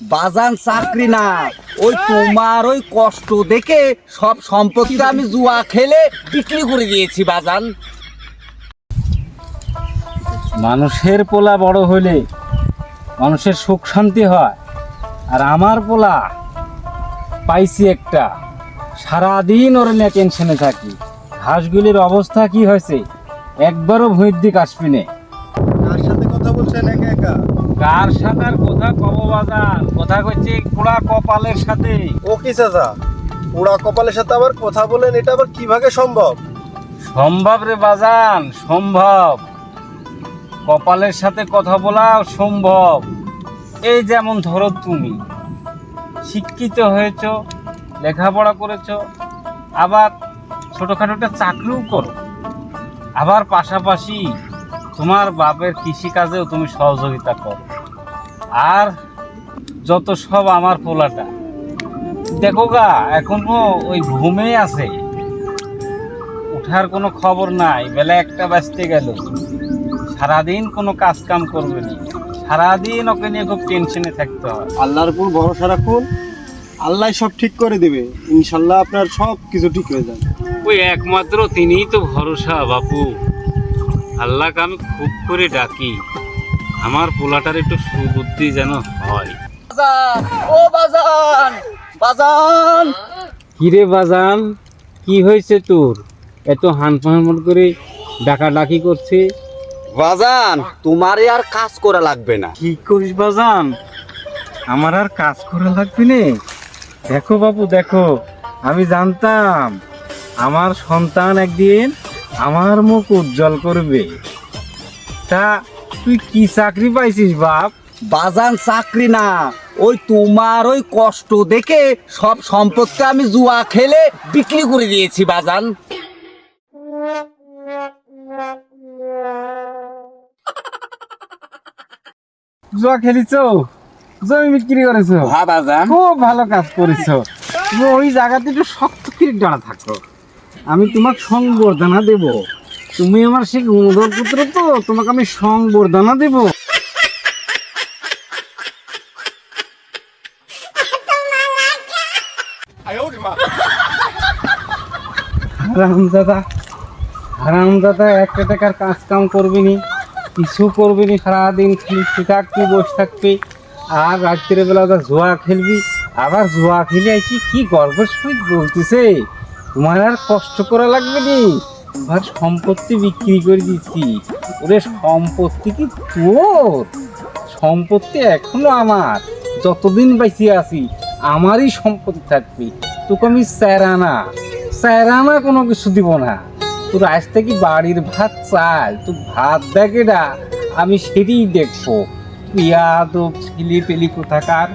বাজান চাকরি না, ওই তোমার ওই কষ্ট দেখে সব সম্পত্তি আমি জুয়া খেলে বিক্রি করে দিয়েছি বাজান। মানুষের পোলা বড় হইলে মানুষের সুখ শান্তি হয়, আর আমার পোলা পাইছি একটা, সারাদিন ওর নিয়ে টেনশনে থাকি। হাঁসগুলির অবস্থা কি হয়েছে একবারও ভুঁইর দিক আসবি নে। কার সাথে কথা বলছেন একা একা? কার সাথে আর কথা কব বাজান, কথা কইছি পোড়া কপালের সাথে। ও কি চাচা, পোড়া কপালের সাথে আবার কথা বলেন, এটা আবার কিভাবে সম্ভব? সম্ভব রে বাজান, সম্ভব। কপালের সাথে কথা বলা সম্ভব। এই যেমন ধরো, তুমি শিক্ষিত হয়েছ, লেখাপড়া করেছ, আবার ছোটখাটো একটা চাকরিও করো, আবার পাশাপাশি তোমার বাপের কৃষিকাজেও তুমি সহযোগিতা করো, আর যত সব আমার পোলাটা দেখো গা এখনো ওই ঘুমেই আছে, উঠার কোনো খবর নাই। বেলা একটা বাজতে গেল, সারাদিন কোনো কাজ কাম করবে না, সারাদিন ওকে নিয়ে খুব টেনশনে থাকতে হয়। আল্লাহর উপর ভরসা রাখুন, আল্লাহ সব ঠিক করে দেবে ইনশাল্লাহ, আপনার সব কিছু ঠিক হয়ে যাবে। ওই একমাত্র তিনিই তো ভরসা বাপু। আল্লাহকে আমি খুব করে ডাকি, আমার পোলাটার একটু সুবুদ্ধি যেন হয়। বাজান, ও বাজান, বাজান। কিরে বাজান, কি হয়েছে তোর? এত হানফান করে ডাকাডাকি করছে। বাজান, তোমারে আর কাজ করা লাগবে না। কি করিস বাজান? আমার আর কাজ করা লাগবে না? দেখো বাবু দেখো, আমি জানতাম আমার সন্তান একদিন আমার মুখ উজ্জ্বল করবে। তা তুই কি চাকরি পাইছিস বাপ? বাজান চাকরি না, ওই তোমার ওই কষ্ট দেখে সব সম্পত্তি আমি জুয়া খেলে বিক্রি করে দিয়েছি বাজান। জুয়া খেলিছো, জমি বিক্রি করেছো? হ্যাঁ বাজান। খুব ভালো কাজ করেছো। তুমি ওই জায়গাতে একটু শক্ত করে দাঁড়া থাকো, আমি তোমাকে সংবর্ধনা দেব। তুমি আমার সেই গুণধর পুত্র, তো তোমাকে আমি সংবর্ধনা দেব। হারামজাদা, হারামজাদা, একটা টাকার কাজ কাম করবি নি, কিছু করবি নি, সারাদিন খালি থাকবি, বসে থাকবি, আর রাত্রির বেলা ওটা জুয়া খেলবি। আবার জুয়া খেলে আইছি, কি গর্বের সহিত বলতেছে তোমার আর কষ্ট করা লাগবে নি, তোমার সম্পত্তি বিক্রি করে দিচ্ছি। ওরে সম্পত্তি কি তোর? সম্পত্তি এখনো আমার, যতদিন বাইসে আছি আমারই সম্পত্তি থাকবে। তোকে আমি স্যারানা কোনো কিছু দিব না। তোর আজ থেকে বাড়ির ভাত চাই, তুই ভাত দেখে না, আমি সেটাই দেখবো। তুই আদব ছেলে পেলি কোথাকার।